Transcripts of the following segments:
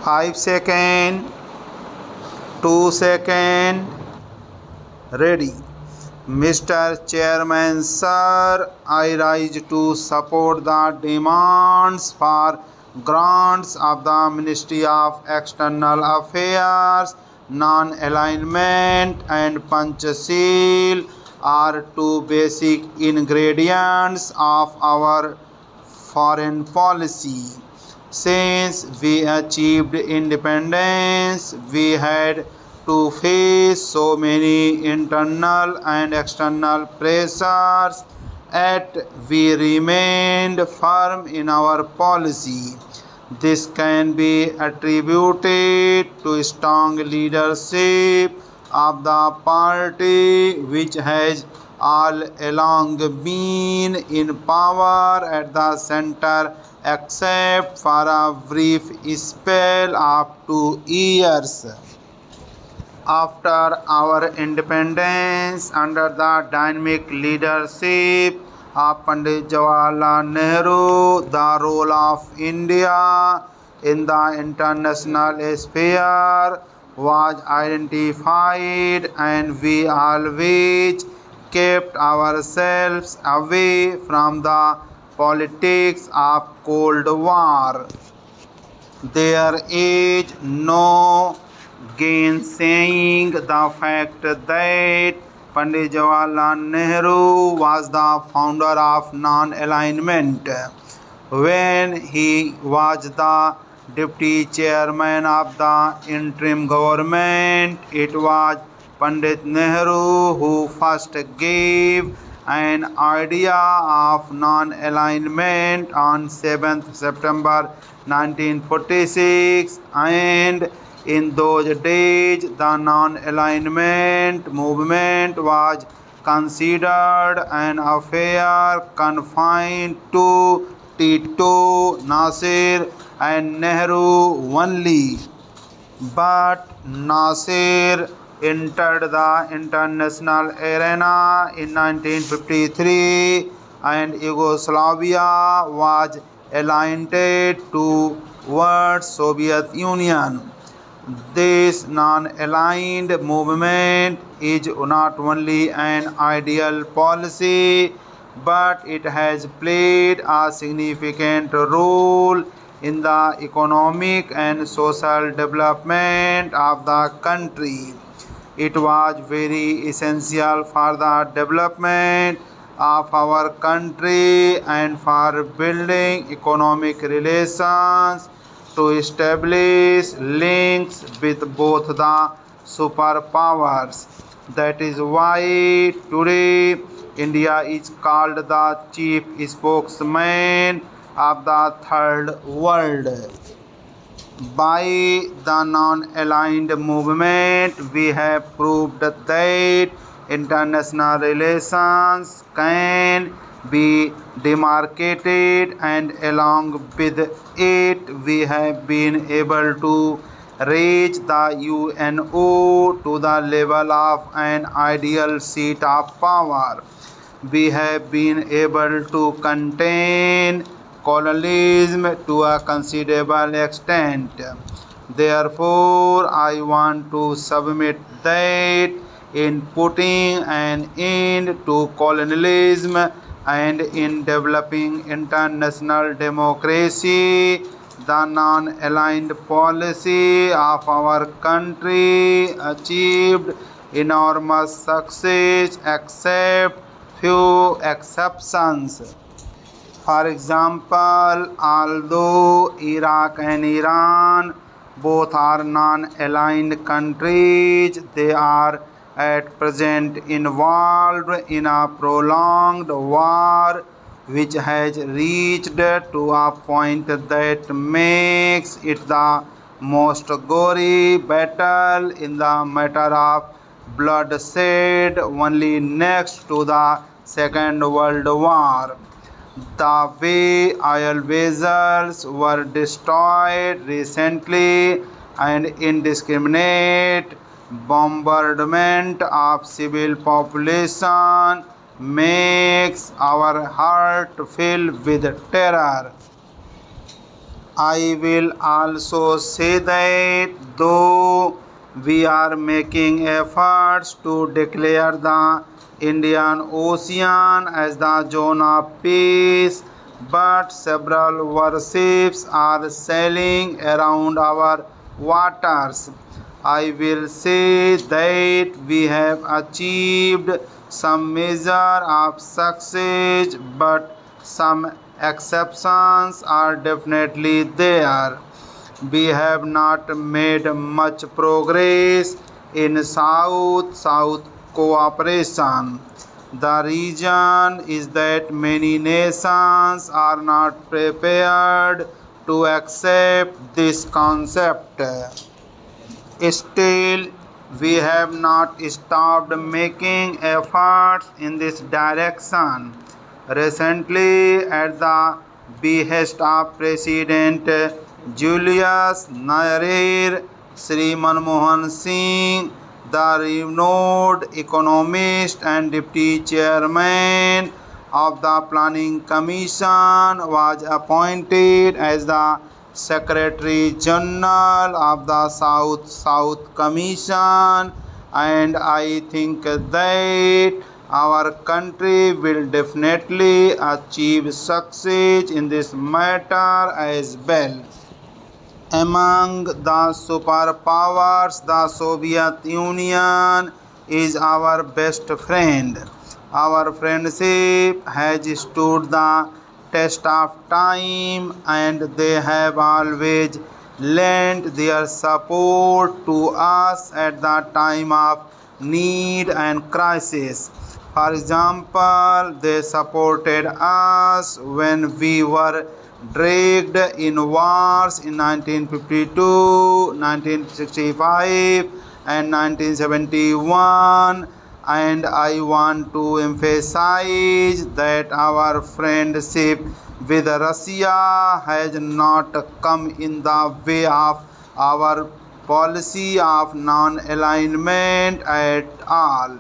5 seconds, 2 seconds, ready. Mr. Chairman, sir, I rise to support the demands for grants of the Ministry of External Affairs. Non-alignment and Panchasheel are two basic ingredients of our foreign policy. Since we achieved independence, we had to face so many internal and external pressures, yet we remained firm in our policy. This can be attributed to strong leadership of the party, which has all along been in power at the center except for a brief spell of 2 years. After our independence, under the dynamic leadership of Pandit Jawaharlal Nehru, the role of India in the international sphere was identified, and we always kept ourselves away from the politics of Cold War. There is no gainsaying the fact that Pandit Jawaharlal Nehru was the founder of non-alignment. When he was the deputy chairman of the interim government, it was Pandit Nehru who first gave an idea of non-alignment on 7th September 1946, and in those days the non-alignment movement was considered an affair confined to Tito, Nasir and Nehru only. But Nasir entered the international arena in 1953, and Yugoslavia was aligned towards Soviet Union. This non-aligned movement is not only an ideal policy, but it has played a significant role in the economic and social development of the country. It was very essential for the development of our country and for building economic relations to establish links with both the superpowers. That is why today India is called the chief spokesman of the third world. By the non-aligned movement, we have proved that international relations can be demarcated, and along with it we have been able to raise the UNO to the level of an ideal seat of power. We have been able to contain colonialism to a considerable extent. Therefore, I want to submit that in putting an end to colonialism and in developing international democracy, the non-aligned policy of our country achieved enormous success except few exceptions. For example, although Iraq and Iran both are non-aligned countries, they are at present involved in a prolonged war which has reached to a point that makes it the most gory battle in the matter of bloodshed, only next to the Second World War. The way oil vessels were destroyed recently and indiscriminate bombardment of civil population makes our heart fill with terror. I will also say that though we are making efforts to declare the Indian Ocean as the zone of peace, but several warships are sailing around our waters. I will say that we have achieved some measure of success, but some exceptions are definitely there. We have not made much progress in South-South cooperation. The reason is that many nations are not prepared to accept this concept. Still, we have not stopped making efforts in this direction. Recently, at the behest of President Julius Nyerere, Sri Manmohan Singh, the renowned economist and deputy chairman of the Planning Commission, was appointed as the Secretary General of the South Commission, and I think that our country will definitely achieve success in this matter as well. Among the superpowers, the Soviet Union is our best friend. Our friendship has stood the test of time, and they have always lent their support to us at the time of need and crisis. For example, they supported us when we were dragged in wars in 1952, 1965 and 1971, and I want to emphasize that our friendship with Russia has not come in the way of our policy of non-alignment at all.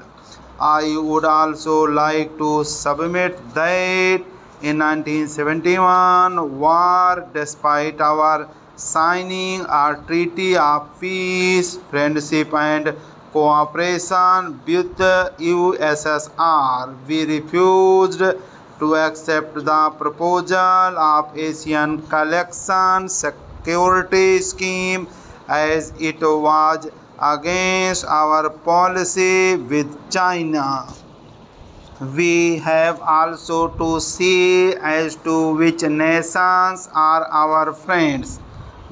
I would also like to submit that in 1971 war, despite our signing a treaty of peace, friendship and cooperation with the USSR, we refused to accept the proposal of Asian Collection Security Scheme as it was against our policy with China. We have also to see as to which nations are our friends.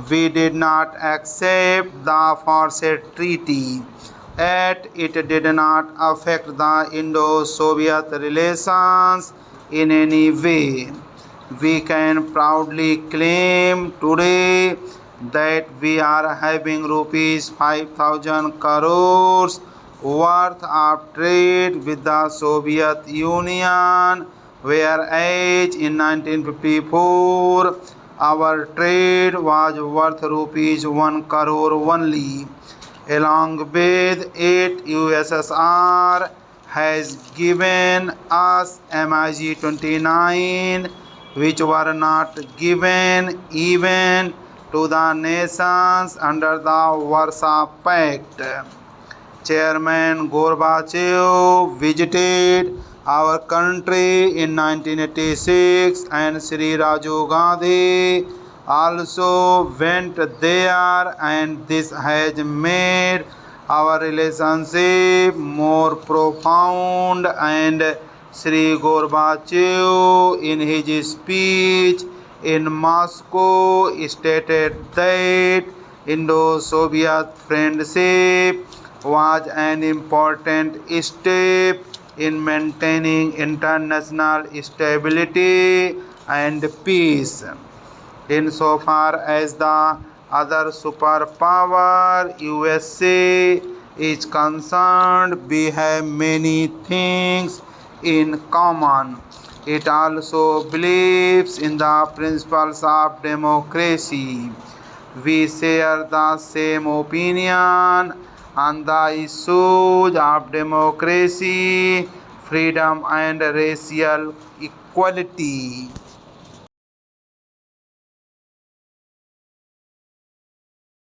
We did not accept the forced treaty, yet it did not affect the Indo-Soviet relations in any way. We can proudly claim today that we are having rupees 5,000 crores worth of trade with the Soviet Union, whereas in 1954 our trade was worth rupees 1 crore only. Along with it, USSR has given us MiG-29, which were not given even to the nations under the Warsaw Pact. Chairman Gorbachev visited our country in 1986, and Sri Rajiv Gandhi also went there, and this has made our relationship more profound. And Sri Gorbachev, in his speech in Moscow, stated that Indo-Soviet friendship was an important step in maintaining international stability and peace. Insofar as the other superpower USA is concerned, we have many things in common. It also believes in the principles of democracy. We share the same opinion on the issues of democracy, freedom and racial equality.